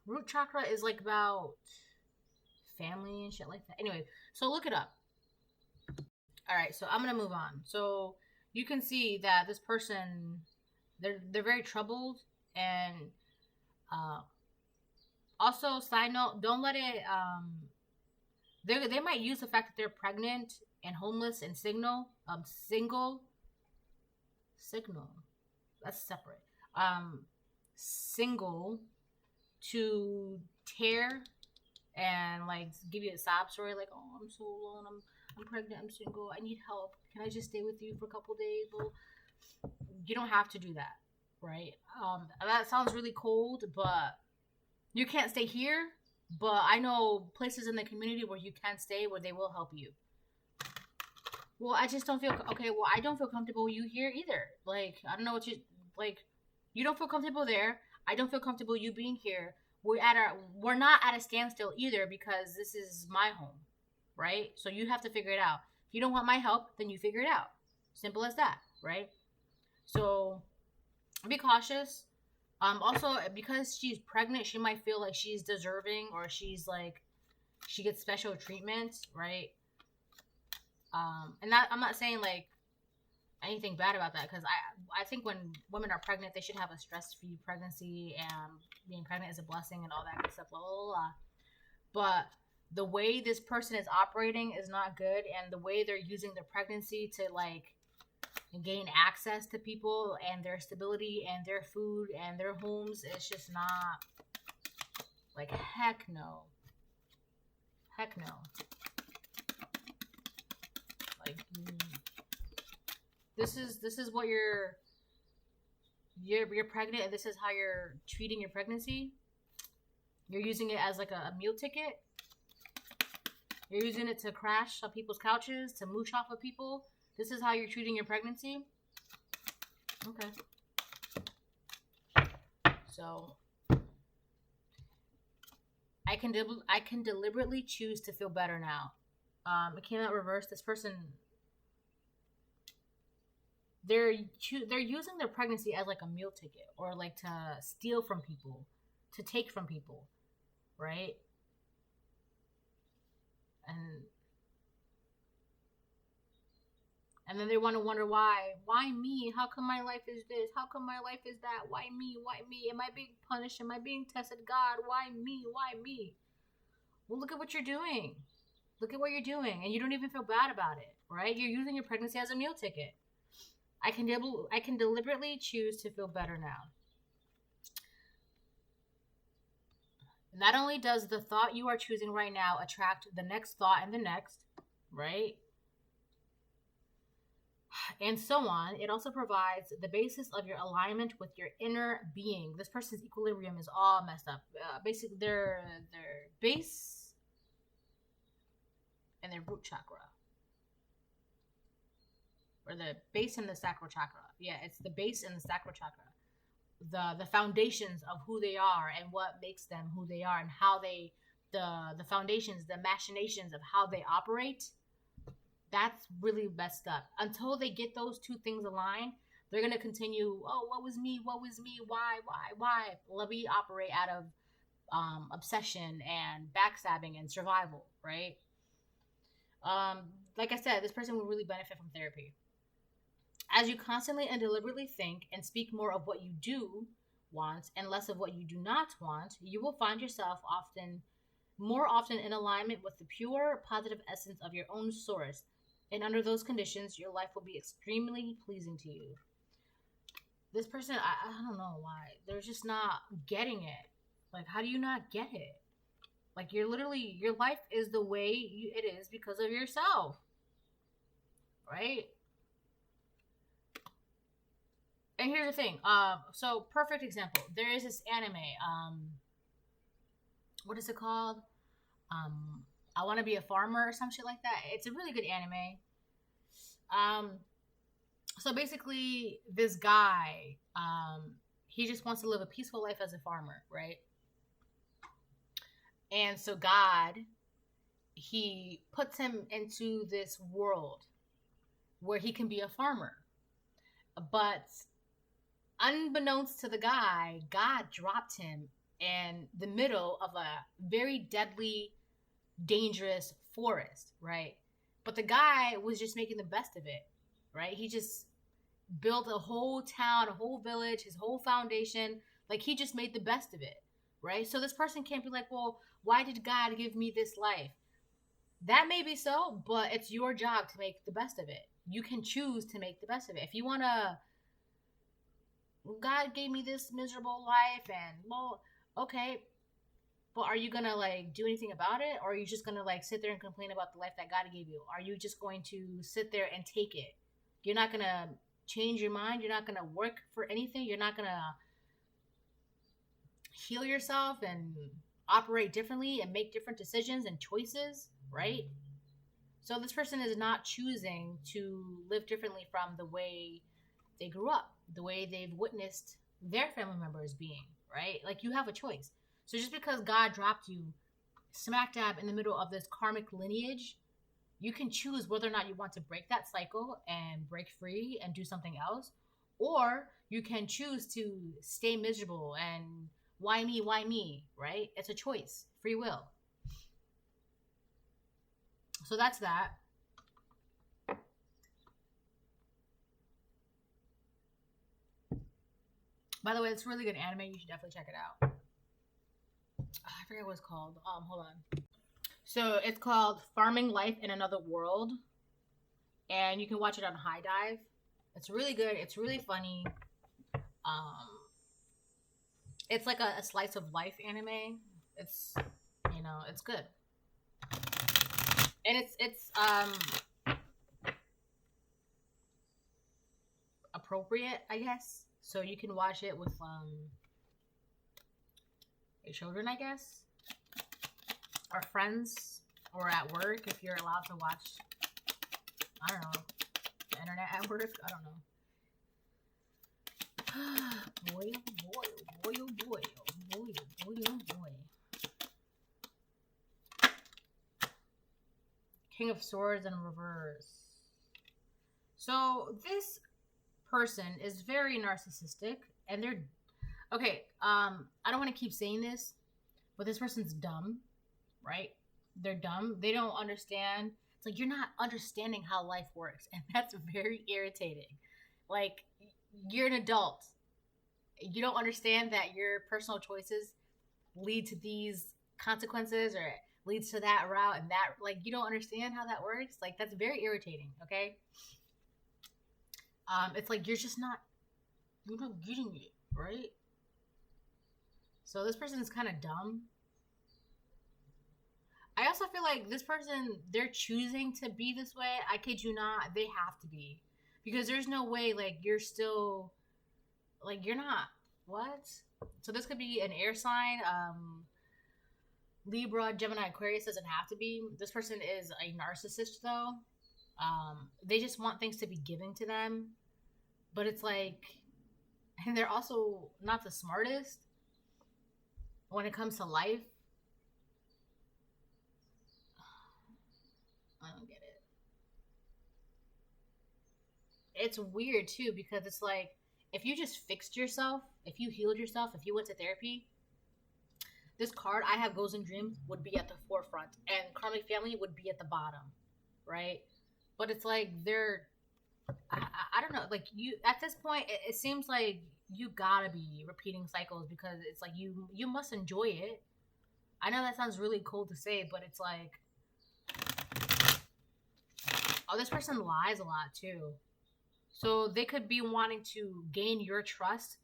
root chakra is like about family and shit like that. Anyway, so look it up. All right, so I'm gonna move on. So you can see that this person, they're very troubled, and also side note, don't let it they might use the fact that they're pregnant and homeless and single, that's separate, single, to tear and like give you a sob story, like, oh, I'm so alone, I'm pregnant, I'm single, I need help, can I just stay with you for a couple days? Well, you don't have to do that, right? That sounds really cold, but you can't stay here. But I know places in the community where you can stay, where they will help you. Well, I just don't feel okay. Well, I don't feel comfortable you here either. Like, I don't know what you like. You don't feel comfortable there. I don't feel comfortable you being here. We're not at a standstill either, because this is my home, right? So you have to figure it out. If you don't want my help, then you figure it out. Simple as that, right? So be cautious. Also, because she's pregnant, she might feel like she's deserving, or she's like, she gets special treatment, right? And that, I'm not saying like anything bad about that, because I think when women are pregnant, they should have a stress-free pregnancy, and being pregnant is a blessing and all that good stuff, blah, blah, blah. But the way this person is operating is not good, and the way they're using their pregnancy to like gain access to people and their stability and their food and their homes, it's just not, like, heck no. Like, this is what you're pregnant, and this is how you're treating your pregnancy. You're using it as like a meal ticket. You're using it to crash on people's couches, to mooch off of people. This is how you're treating your pregnancy? Okay. So, I can deliberately choose to feel better now. It came out reverse. This person, they're using their pregnancy as like a meal ticket, or like to steal from people, to take from people, right? And then they want to wonder why me? How come my life is this? How come my life is that? Why me? Am I being punished? Am I being tested? God, why me? Well, look at what you're doing. And you don't even feel bad about it, right? You're using your pregnancy as a meal ticket. I can deliberately choose to feel better now. Not only does the thought you are choosing right now attract the next thought and the next, right? And so on, it also provides the basis of your alignment with your inner being. This person's equilibrium is all messed up. Basically, their base and their root chakra, or the base and the sacral chakra. Yeah, it's the base and the sacral chakra. The foundations of who they are and what makes them who they are, and how they, the foundations, the machinations of how they operate. That's really messed up. Until they get those two things aligned, they're going to continue, oh, what was me? Why? Let me operate out of obsession and backstabbing and survival, right? Like I said, this person will really benefit from therapy. As you constantly and deliberately think and speak more of what you do want and less of what you do not want, you will find yourself more often in alignment with the pure, positive essence of your own source. And under those conditions, your life will be extremely pleasing to you. This person, I don't know why. They're just not getting it. Like, how do you not get it? Like, your life is the way it is because of yourself. Right? And here's the thing. So, perfect example. There is this anime. What is it called? I want to be a farmer or some shit like that. It's a really good anime. So basically, this guy, he just wants to live a peaceful life as a farmer, right? And so God, he puts him into this world where he can be a farmer. But unbeknownst to the guy, God dropped him in the middle of a very deadly, dangerous forest, right? But the guy was just making the best of it, right? He just built a whole town, a whole village, his whole foundation. Like, he just made the best of it, right? So this person can't be like, well, why did God give me this life? That may be so, but it's your job to make the best of it. You can choose to make the best of it. If you want to, God gave me this miserable life and, well, okay, but are you going to, like, do anything about it? Or are you just going to, like, sit there and complain about the life that God gave you? Are you just going to sit there and take it? You're not going to change your mind. You're not going to work for anything. You're not going to heal yourself and operate differently and make different decisions and choices, right? So this person is not choosing to live differently from the way they grew up, the way they've witnessed their family members being, right? Like, you have a choice. So just because God dropped you smack dab in the middle of this karmic lineage, you can choose whether or not you want to break that cycle and break free and do something else, or you can choose to stay miserable and why me, right? It's a choice, free will. So that's that. By the way, it's a really good anime. You should definitely check it out. I forget what it's called. Hold on. So it's called Farming Life in Another World, and you can watch it on High Dive. It's really good. It's really funny. It's like a slice of life anime. It's, you know, it's good. And it's appropriate, I guess. So you can watch it with your children, I guess, or friends, or at work if you're allowed to watch, I don't know, the internet at work. I don't know. Boy, oh boy, oh boy, oh boy, oh boy, oh boy, oh boy. King of Swords in reverse. So this person is very narcissistic, and they're okay. I don't want to keep saying this, but this person's dumb, right? They're dumb. They don't understand. It's like, you're not understanding how life works, and that's very irritating. Like, you're an adult. You don't understand that your personal choices lead to these consequences, or leads to that route and that, like, you don't understand how that works. Like, that's very irritating, okay? It's like, you're not getting it, right? So this person is kind of dumb. I also feel like this person, they're choosing to be this way. I kid you not, they have to be. Because there's no way, like, you're still, like, you're not, what? So this could be an air sign, Libra, Gemini, Aquarius doesn't have to be. This person is a narcissist, though. They just want things to be given to them. But it's like, and they're also not the smartest when it comes to life. I don't get it. It's weird, too, because it's like, if you just fixed yourself, if you healed yourself, if you went to therapy, this card, I Have Goals and Dreams, would be at the forefront, and Karmic Family would be at the bottom, right? But it's like, I don't know, like, you, at this point, it seems like you gotta be repeating cycles, because it's like, you must enjoy it. I know that sounds really cool to say, but it's like, oh, this person lies a lot, too. So they could be wanting to gain your trust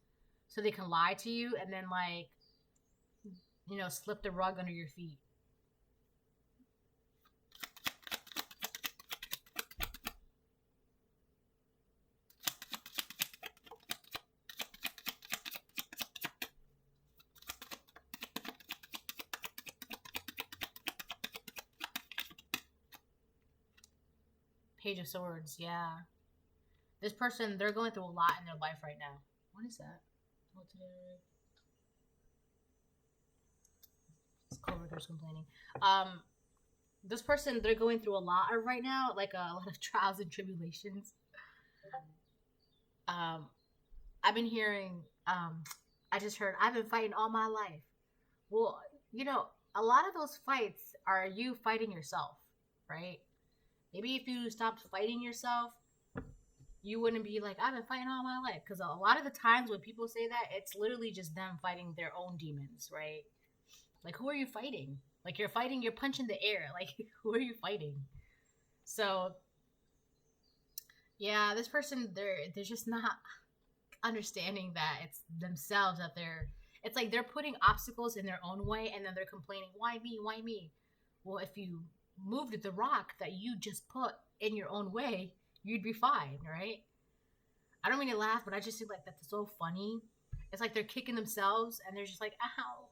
so they can lie to you and then, like, you know, slip the rug under your feet. Page of Swords, yeah. This person, they're going through a lot in their life right now. What is that? Co-workers complaining. This person, they're going through a lot right now, like a lot of trials and tribulations. I've been hearing, I just heard, I've been fighting all my life. Well, you know, a lot of those fights are you fighting yourself, right? Maybe if you stopped fighting yourself, you wouldn't be like, I've been fighting all my life. Because a lot of the times when people say that, it's literally just them fighting their own demons, right? Like, who are you fighting? Like, you're punching the air. Like, who are you fighting? So, yeah, this person, they're just not understanding that it's themselves that it's like they're putting obstacles in their own way, and then they're complaining, why me? Why me? Well, if you moved the rock that you just put in your own way, you'd be fine, right? I don't mean to laugh, but I just think like that's so funny. It's like they're kicking themselves, and they're just like, ow,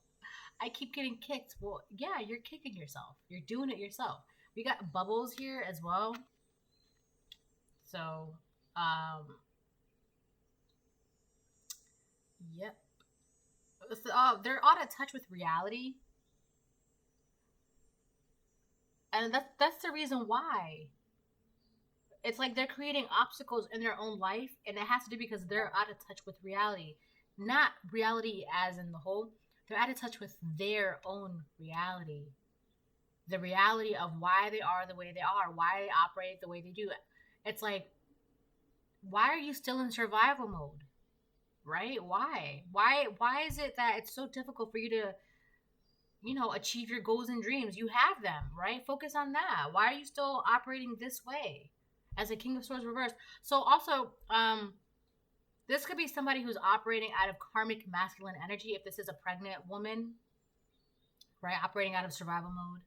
I keep getting kicked. Well, yeah, you're kicking yourself. You're doing it yourself. We got bubbles here as well. So, yep. They're out of touch with reality. And that's the reason why. It's like they're creating obstacles in their own life, and it has to do because they're out of touch with reality. Not reality as in the whole. They're out of touch with their own reality. The reality of why they are the way they are, why they operate the way they do. It's like, why are you still in survival mode? Right? Why? Why is it that it's so difficult for you to, achieve your goals and dreams? You have them, right? Focus on that. Why are you still operating this way as a King of Swords reversed? So also, this could be somebody who's operating out of karmic masculine energy. If this is a pregnant woman, right? Operating out of survival mode.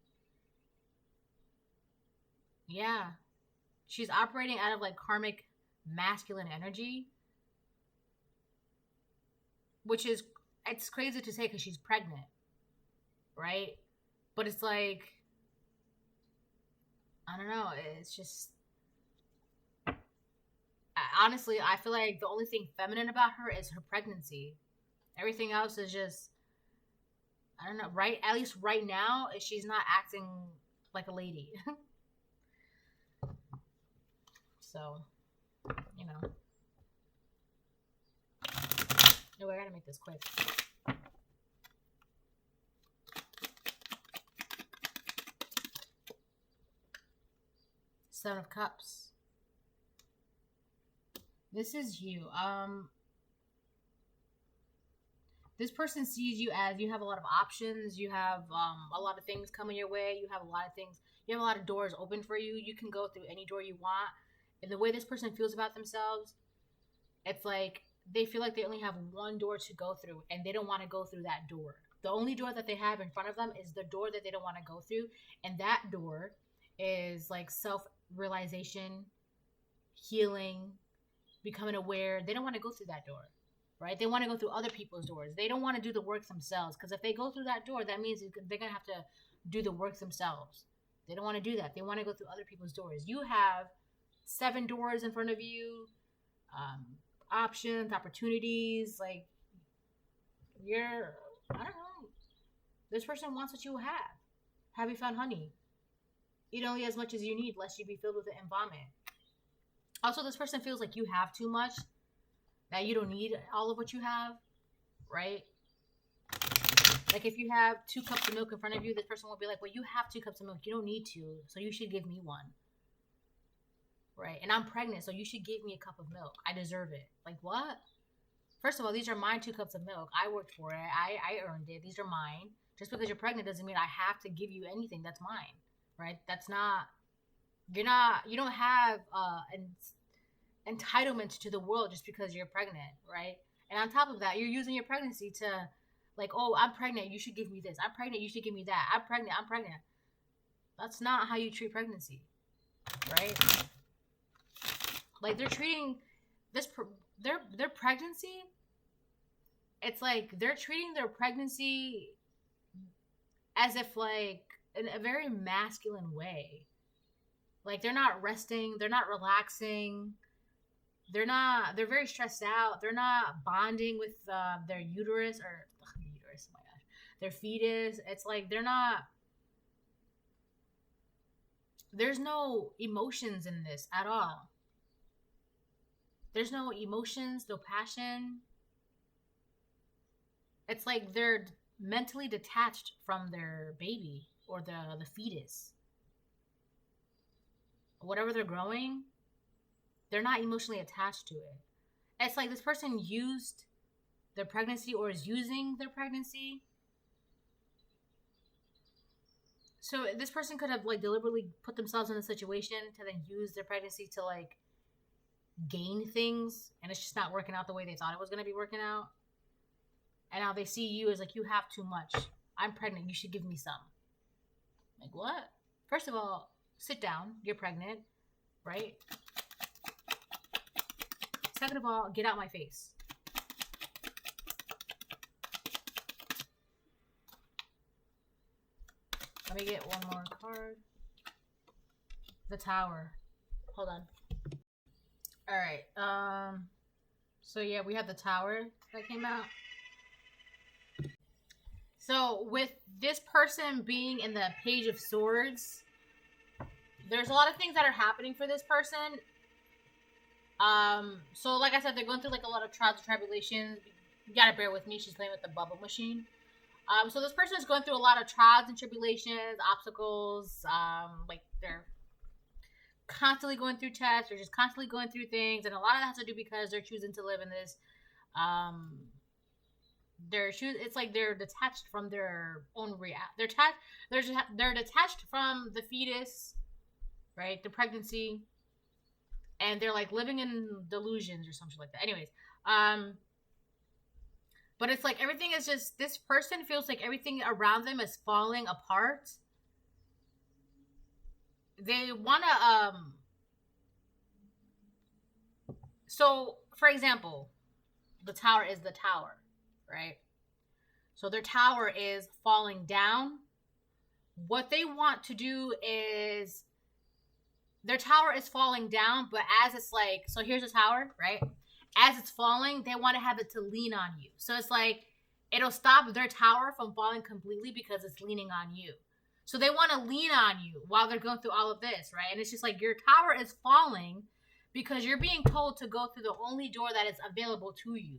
Yeah. She's operating out of like karmic masculine energy. Which is, it's crazy to say because she's pregnant, right? But it's like, I don't know. It's just, honestly, I feel like the only thing feminine about her is her pregnancy. Everything else is just, I don't know, right? At least right now, she's not acting like a lady. So, No, I gotta make this quick. Seven of Cups. This is you. This person sees you as you have a lot of options. You have a lot of things coming your way. You have a lot of things. You have a lot of doors open for you. You can go through any door you want. And the way this person feels about themselves, it's like they feel like they only have one door to go through, and they don't want to go through that door. The only door that they have in front of them is the door that they don't want to go through, and that door is like self-realization, healing, becoming aware. They don't want to go through that door, right? They want to go through other people's doors. They don't want to do the work themselves, because if they go through that door, that means they're going to have to do the work themselves. They don't want to do that. They want to go through other people's doors. You have 7 doors in front of you, options, opportunities. Like, I don't know. This person wants what you have. Have you found honey? Eat only as much as you need, lest you be filled with it and vomit. Also, this person feels like you have too much, that you don't need all of what you have, right? Like, if you have 2 cups of milk in front of you, this person will be like, well, you have 2 cups of milk. You don't need to, so you should give me one. Right? And I'm pregnant, so you should give me a cup of milk. I deserve it. Like, what? First of all, these are my 2 cups of milk. I worked for it. I earned it. These are mine. Just because you're pregnant doesn't mean I have to give you anything. That's mine. Right? That's not, you don't have an entitlement to the world just because you're pregnant, right? And on top of that, you're using your pregnancy to, like, oh, I'm pregnant, you should give me this. I'm pregnant, you should give me that. I'm pregnant. That's not how you treat pregnancy, right? Like, they're treating their pregnancy, it's like they're treating their pregnancy as if, like, in a very masculine way. Like, they're not resting. They're not relaxing. They're very stressed out. They're not bonding with their uterus or uterus, oh my gosh, their fetus. It's like there's no emotions in this at all. There's no emotions, no passion. It's like they're mentally detached from their baby or the fetus. Whatever they're growing, they're not emotionally attached to it. It's like this person used their pregnancy or is using their pregnancy. So this person could have like deliberately put themselves in a situation to then use their pregnancy to like gain things, and it's just not working out the way they thought it was going to be working out. And now they see you as like, you have too much. I'm pregnant. You should give me some. Like, what? First of all, sit down. You're pregnant, right? Second of all, get out my face. Let me get one more card. The Tower. Hold on. All right. So yeah, we have the Tower that came out. So with this person being in the Page of Swords, there's a lot of things that are happening for this person. So like I said, they're going through like a lot of trials and tribulations. You gotta bear with me. She's playing with the bubble machine. So this person is going through a lot of trials and tribulations, obstacles. Like they're constantly going through tests. They're just constantly going through things, and a lot of that has to do because they're choosing to live in this. It's like they're detached from their own reality. They're detached from the fetus, right? The pregnancy, and they're like living in delusions or something like that. Anyways, but it's like everything is just, this person feels like everything around them is falling apart. They want to, so for example, the Tower is the Tower, right? So their tower is falling down. What they want to do is, their tower is falling down, but as it's like, so here's a tower, right? As it's falling, they want to have it to lean on you. So it's like, it'll stop their tower from falling completely because it's leaning on you. So they want to lean on you while they're going through all of this, right? And it's just like, your tower is falling because you're being told to go through the only door that is available to you,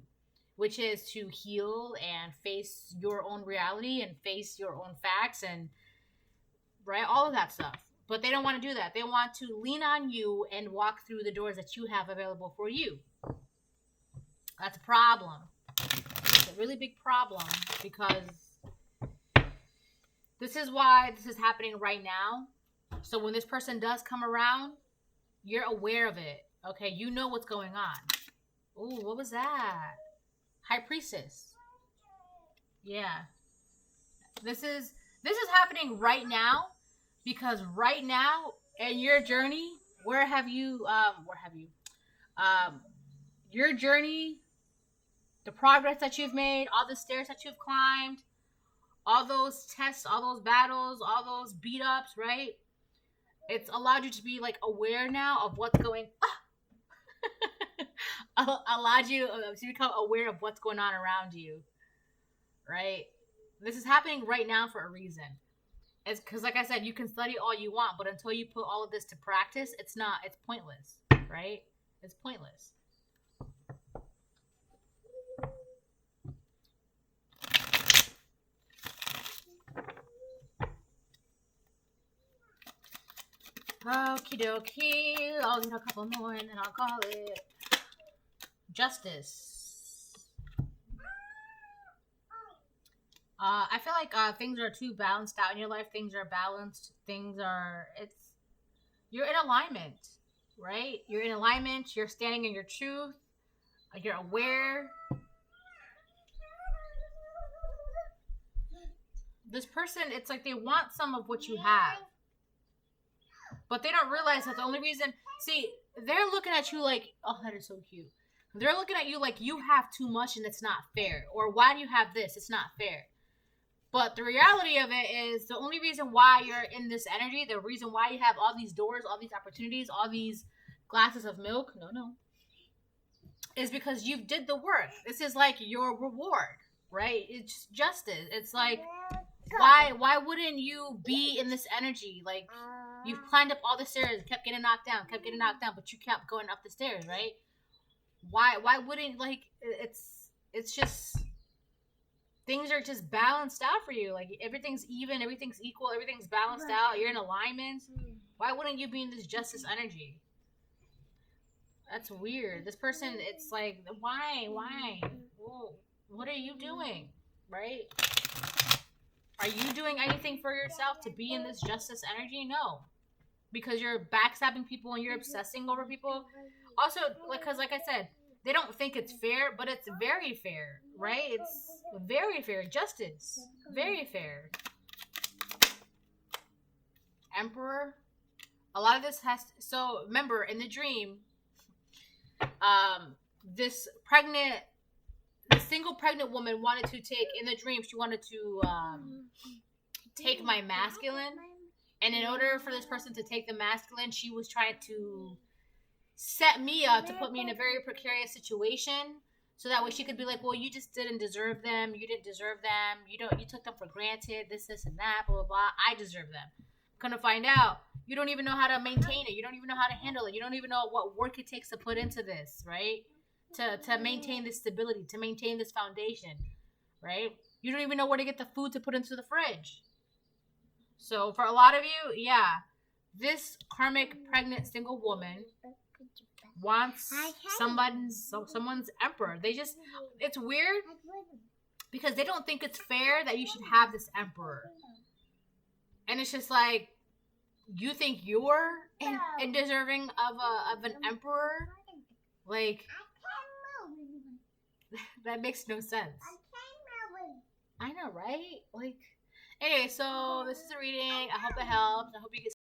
which is to heal and face your own reality and face your own facts and, right, all of that stuff. But they don't want to do that. They want to lean on you and walk through the doors that you have available for you. That's a problem. It's a really big problem, because this is why this is happening right now. So when this person does come around, you're aware of it. Okay, you know what's going on. Ooh, what was that? High Priestess. Yeah. This is happening right now, because right now in your journey, your journey, the progress that you've made, all the stairs that you've climbed, all those tests, all those battles, all those beat ups, right? It's allowed you to be like aware now of what's going allowed you to become aware of what's going on around you, right? This is happening right now for a reason. It's because, like I said, you can study all you want, but until you put all of this to practice, it's pointless, right? It's pointless. Okie dokie. I'll get a couple more and then I'll call it Justice. I feel like things are too balanced out in your life. Things are balanced. You're in alignment, right? You're in alignment. You're standing in your truth. You're aware. This person, it's like they want some of what you have. But they don't realize that the only reason, they're looking at you like, oh, that is so cute. They're looking at you like you have too much and it's not fair. Or why do you have this? It's not fair. But the reality of it is the only reason why you're in this energy, the reason why you have all these doors, all these opportunities, all these glasses of milk, is because you did the work. This is like your reward, right? It's justice. It's like, why wouldn't you be in this energy? Like, you've climbed up all the stairs, kept getting knocked down, but you kept going up the stairs, right? Why wouldn't, like, it's just, things are just balanced out for you. Like, everything's even, everything's equal, everything's balanced out. You're in alignment. Why wouldn't you be in this justice energy? That's weird. This person, it's like, why? Whoa, what are you doing, right? Are you doing anything for yourself to be in this justice energy? No. Because you're backstabbing people and you're obsessing over people. Also, because like I said, they don't think it's fair, but it's very fair, right? It's very fair. Justice. Very fair. Emperor. A lot of this has to, so remember, in the dream, this single pregnant woman wanted to take, in the dream, she wanted to take my masculine. And in order for this person to take the masculine, she was trying to set me up to put me in a very precarious situation. So that way she could be like, well, you just didn't deserve them. You didn't deserve them. You took them for granted. This, and that, blah, blah, blah. I deserve them. Gonna find out. You don't even know how to maintain it. You don't even know how to handle it. You don't even know what work it takes to put into this, right? To maintain this stability, to maintain this foundation, right? You don't even know where to get the food to put into the fridge. So for a lot of you, yeah, this karmic pregnant single woman wants someone's emperor. It's weird because they don't think it's fair that you should have this emperor. And it's just like, you think you're deserving of an emperor? Like, that makes no sense. I know, right? Like, anyway, so this is a reading. I hope it helps. I hope you get